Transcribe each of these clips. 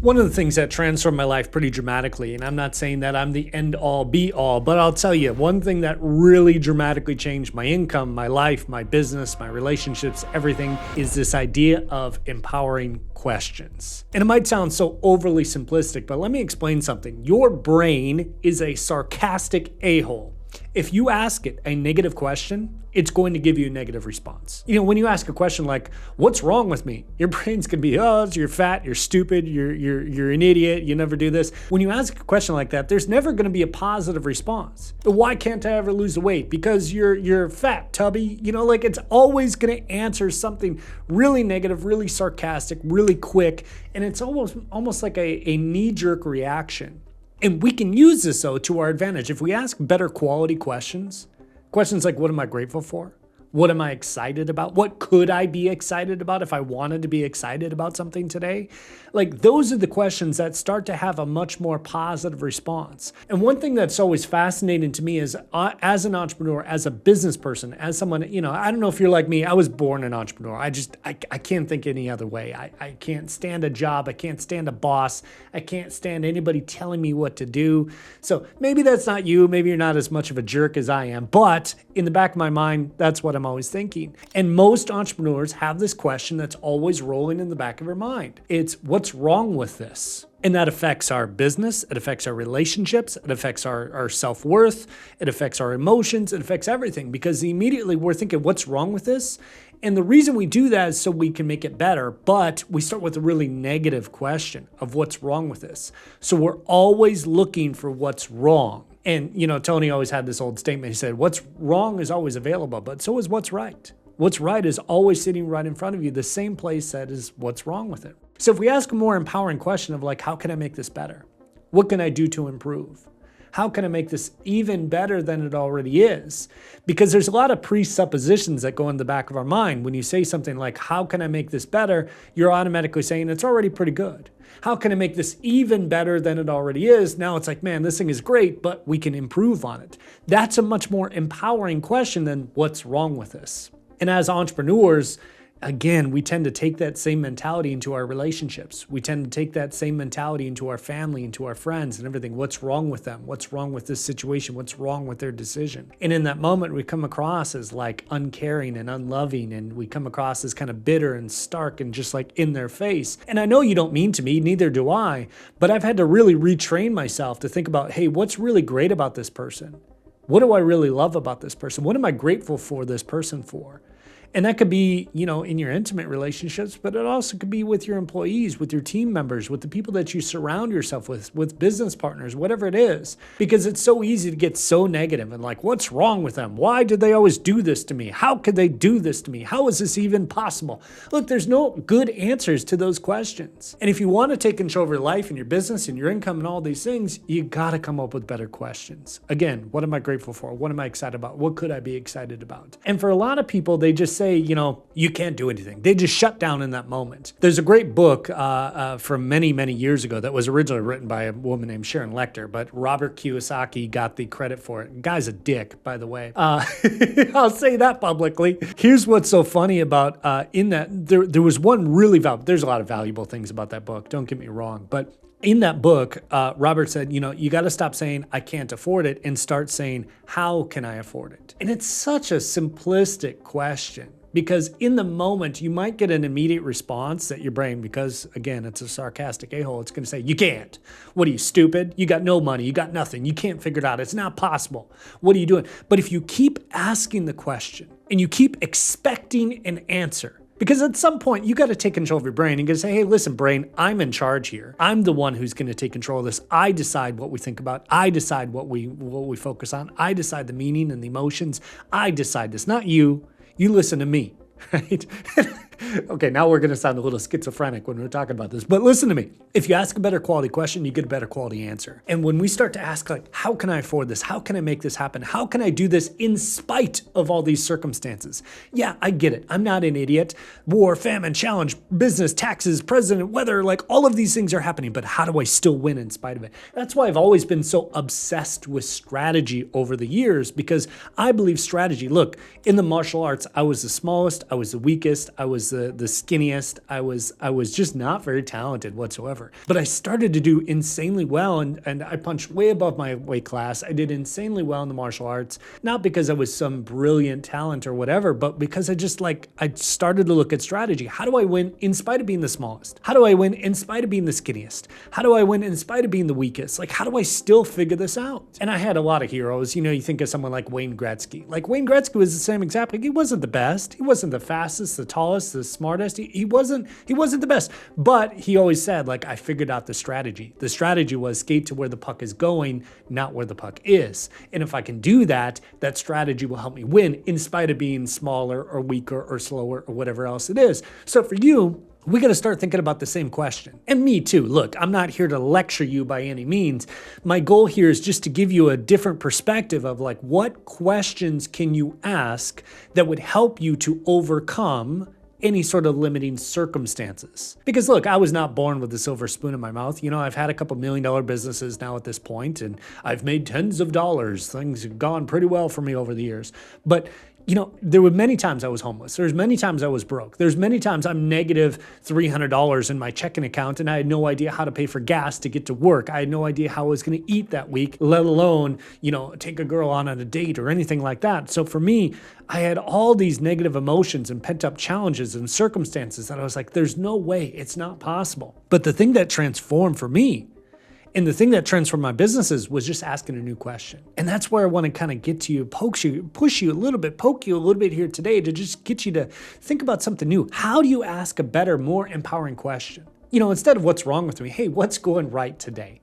One of the things that transformed my life pretty dramatically, and I'm not saying that I'm the end all be all, but I'll tell you, one thing that really dramatically changed my income, my life, my business, my relationships, everything, is this idea of empowering questions. And it might sound so overly simplistic, but let me explain something. Your brain is a sarcastic a-hole. If you ask it a negative question, it's going to give you a negative response. You know, when you ask a question like, what's wrong with me? Your brain's gonna be, oh, you're fat, you're stupid, you're an idiot, you never do this. When you ask a question like that, there's never gonna be a positive response. Why can't I ever lose the weight? Because you're fat, tubby. You know, like it's always gonna answer something really negative, really sarcastic, really quick, and it's almost like a knee-jerk reaction. And we can use this, though, to our advantage. If we ask better quality questions like, what am I grateful for? What am I excited about? What could I be excited about if I wanted to be excited about something today? Like, those are the questions that start to have a much more positive response. And one thing that's always fascinating to me is, as an entrepreneur, as a business person, as someone, you know, I don't know if you're like me, I was born an entrepreneur. I can't think any other way. I can't stand a job. I can't stand a boss. I can't stand anybody telling me what to do. So maybe that's not you. Maybe you're not as much of a jerk as I am. But in the back of my mind, that's what I'm always thinking. And most entrepreneurs have this question that's always rolling in the back of their mind. It's, what's wrong with this? And that affects our business, it affects our relationships, it affects our self-worth, it affects our emotions, it affects everything, because immediately we're thinking, what's wrong with this? And the reason we do that is so we can make it better, but we start with a really negative question of what's wrong with this. So we're always looking for what's wrong. And, you know, Tony always had this old statement. He said, what's wrong is always available, but so is what's right. What's right is always sitting right in front of you, the same place that is what's wrong with it. So if we ask a more empowering question of like, how can I make this better? What can I do to improve? How can I make this even better than it already is? Because there's a lot of presuppositions that go in the back of our mind. When you say something like, how can I make this better? You're automatically saying it's already pretty good. How can I make this even better than it already is? Now it's like, man, this thing is great, but we can improve on it. That's a much more empowering question than what's wrong with this. And as entrepreneurs, again, we tend to take that same mentality into our relationships. We tend to take that same mentality into our family, into our friends and everything. What's wrong with them? What's wrong with this situation? What's wrong with their decision? And in that moment, we come across as like uncaring and unloving, and we come across as kind of bitter and stark and just like in their face. And I know you don't mean to me, neither do I, but I've had to really retrain myself to think about, hey, what's really great about this person? What do I really love about this person? What am I grateful for this person for? And that could be, you know, in your intimate relationships, but it also could be with your employees, with your team members, with the people that you surround yourself with business partners, whatever it is. Because it's so easy to get so negative and like, what's wrong with them? Why did they always do this to me? How could they do this to me? How is this even possible? Look, there's no good answers to those questions. And if you want to take control of your life and your business and your income and all these things, you got to come up with better questions. Again, what am I grateful for? What am I excited about? What could I be excited about? And for a lot of people, they just say, you know, you can't do anything. They just shut down in that moment. There's a great book from many, many years ago that was originally written by a woman named Sharon Lechter, but Robert Kiyosaki got the credit for it. The guy's a dick, by the way. I'll say that publicly. Here's what's so funny about in that there was one really valuable, there's a lot of valuable things about that book, don't get me wrong, but in that book, Robert said, you know, you got to stop saying, I can't afford it, and start saying, how can I afford it? And it's such a simplistic question. Because in the moment, you might get an immediate response that your brain, because again, it's a sarcastic a-hole, it's going to say, you can't. What are you, stupid? You got no money. You got nothing. You can't figure it out. It's not possible. What are you doing? But if you keep asking the question and you keep expecting an answer, because at some point, you got to take control of your brain and you got to say, hey, listen, brain, I'm in charge here. I'm the one who's going to take control of this. I decide what we think about. I decide what we focus on. I decide the meaning and the emotions. I decide this, not you. You listen to me, right? Okay, now we're going to sound a little schizophrenic when we're talking about this, but listen to me. If you ask a better quality question, you get a better quality answer. And when we start to ask, like, how can I afford this? How can I make this happen? How can I do this in spite of all these circumstances? Yeah, I get it. I'm not an idiot. War, famine, challenge, business, taxes, president, weather, like all of these things are happening, but how do I still win in spite of it? That's why I've always been so obsessed with strategy over the years, because I believe strategy, look, in the martial arts, I was the smallest, I was the weakest, I was was the skinniest. I was just not very talented whatsoever. But I started to do insanely well, and I punched way above my weight class. I did insanely well in the martial arts, not because I was some brilliant talent or whatever, but because I started to look at strategy. How do I win in spite of being the smallest? How do I win in spite of being the skinniest? How do I win in spite of being the weakest? Like, how do I still figure this out? And I had a lot of heroes. You think of someone like Wayne Gretzky. Like, Wayne Gretzky was the same example. He wasn't the best. He wasn't the fastest, the tallest, the smartest. He wasn't the best. But he always said, like, I figured out the strategy. The strategy was skate to where the puck is going, not where the puck is. And if I can do that, that strategy will help me win in spite of being smaller or weaker or slower or whatever else it is. So for you, we got to start thinking about the same question. And me too. Look, I'm not here to lecture you by any means. My goal here is just to give you a different perspective of like, what questions can you ask that would help you to overcome any sort of limiting circumstances. Because look, I was not born with a silver spoon in my mouth. I've had a couple $1 million businesses now at this point, and I've made tens of dollars. Things have gone pretty well for me over the years. But there were many times I was homeless. There's many times I was broke. There's many times I'm negative $300 in my checking account, and I had no idea how to pay for gas to get to work. I had no idea how I was going to eat that week, let alone, take a girl on a date or anything like that. So for me, I had all these negative emotions and pent-up challenges and circumstances that I was like, there's no way, it's not possible. But the thing that transformed for me, and the thing that transformed my businesses, was just asking a new question. And that's where I want to kind of get to you, push you a little bit, poke you a little bit here today to just get you to think about something new. How do you ask a better, more empowering question? Instead of what's wrong with me, hey, what's going right today?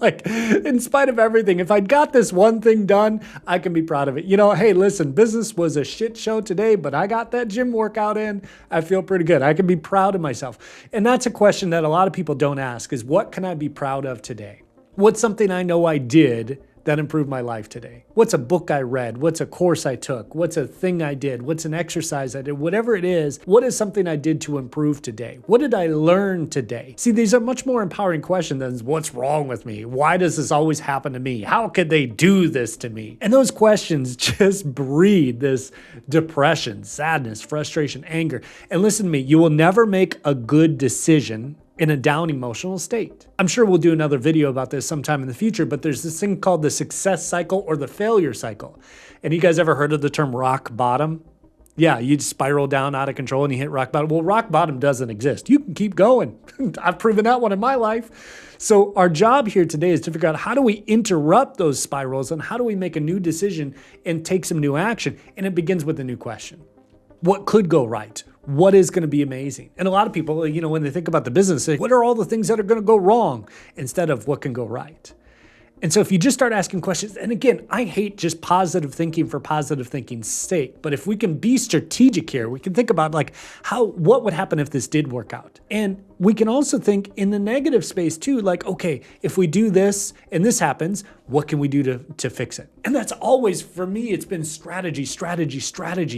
Like, in spite of everything, if I got this one thing done, I can be proud of it. Hey, listen, business was a shit show today, but I got that gym workout in. I feel pretty good. I can be proud of myself. And that's a question that a lot of people don't ask, is what can I be proud of today? What's something I know I did that improved my life today? What's a book I read? What's a course I took? What's a thing I did? What's an exercise I did? Whatever it is, what is something I did to improve today? What did I learn today? See, these are much more empowering questions than what's wrong with me? Why does this always happen to me? How could they do this to me? And those questions just breed this depression, sadness, frustration, anger. And listen to me, you will never make a good decision in a down emotional state. I'm sure we'll do another video about this sometime in the future, but there's this thing called the success cycle or the failure cycle. And you guys ever heard of the term rock bottom? Yeah, you spiral down out of control and you hit rock bottom. Well, rock bottom doesn't exist. You can keep going. I've proven that one in my life. So our job here today is to figure out, how do we interrupt those spirals and how do we make a new decision and take some new action? And it begins with a new question. What could go right? What is going to be amazing? And a lot of people, when they think about the business, say, what are all the things that are going to go wrong instead of what can go right? And so if you just start asking questions, and again, I hate just positive thinking for positive thinking's sake, but if we can be strategic here, we can think about like what would happen if this did work out? And we can also think in the negative space too, like, okay, if we do this and this happens, what can we do to fix it? And that's always, for me, it's been strategy.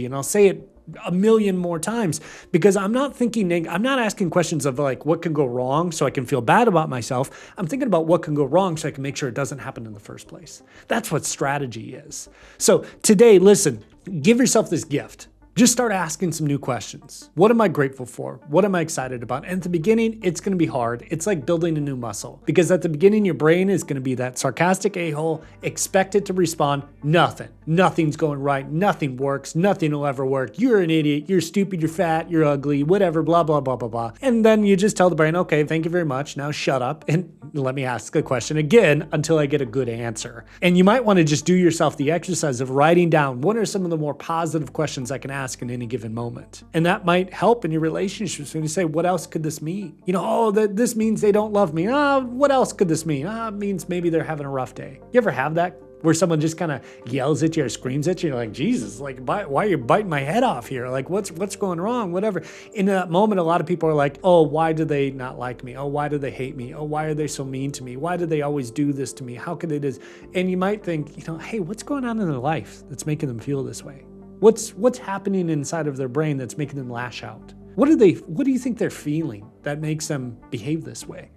And I'll say it a million more times, because I'm not asking questions of like, what can go wrong so I can feel bad about myself. I'm thinking about what can go wrong so I can make sure it doesn't happen in the first place. That's what strategy is. So today, listen, give yourself this gift. Just start asking some new questions. What am I grateful for? What am I excited about? And at the beginning, it's going to be hard. It's like building a new muscle, because at the beginning, your brain is going to be that sarcastic a-hole, expect it to respond, nothing. Nothing's going right. Nothing works. Nothing will ever work. You're an idiot. You're stupid. You're fat. You're ugly. Whatever, blah, blah, blah, blah, blah. And then you just tell the brain, okay, thank you very much. Now shut up and let me ask the question again until I get a good answer. And you might want to just do yourself the exercise of writing down what are some of the more positive questions I can ask in any given moment. And that might help in your relationships when you say, what else could this mean? This means they don't love me. What else could this mean? It means maybe they're having a rough day. You ever have that? Where someone just kind of yells at you or screams at you, you're like, Jesus, like, why are you biting my head off here? Like, what's going wrong? Whatever. In that moment, a lot of people are like, oh, why do they not like me? Oh, why do they hate me? Oh, why are they so mean to me? Why do they always do this to me? How could they do this? And you might think, hey, what's going on in their life that's making them feel this way? What's happening inside of their brain that's making them lash out? What do you think they're feeling that makes them behave this way?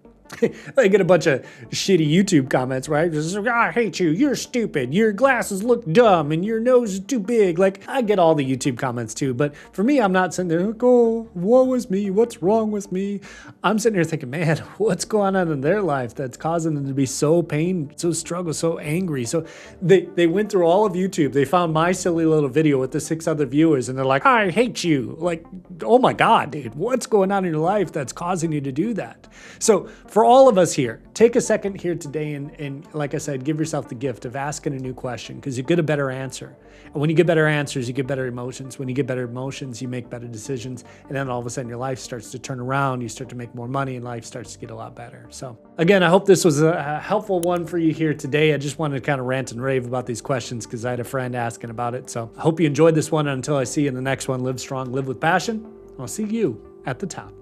I get a bunch of shitty YouTube comments, right? Just, I hate you. You're stupid. Your glasses look dumb and your nose is too big. Like, I get all the YouTube comments too. But for me, I'm not sitting there like, oh, woe is me. What's wrong with me? I'm sitting here thinking, man, what's going on in their life that's causing them to be so pain, so struggle, so angry? So they went through all of YouTube. They found my silly little video with the 6 other viewers and they're like, I hate you. Like, oh my God, dude, what's going on in your life that's causing you to do that? So for all of us here, take a second here today and like I said, give yourself the gift of asking a new question because you get a better answer. And when you get better answers, you get better emotions. When you get better emotions, you make better decisions. And then all of a sudden your life starts to turn around. You start to make more money and life starts to get a lot better. So again, I hope this was a helpful one for you here today. I just wanted to kind of rant and rave about these questions because I had a friend asking about it. So I hope you enjoyed this one. And until I see you in the next one, live strong, live with passion. I'll see you at the top.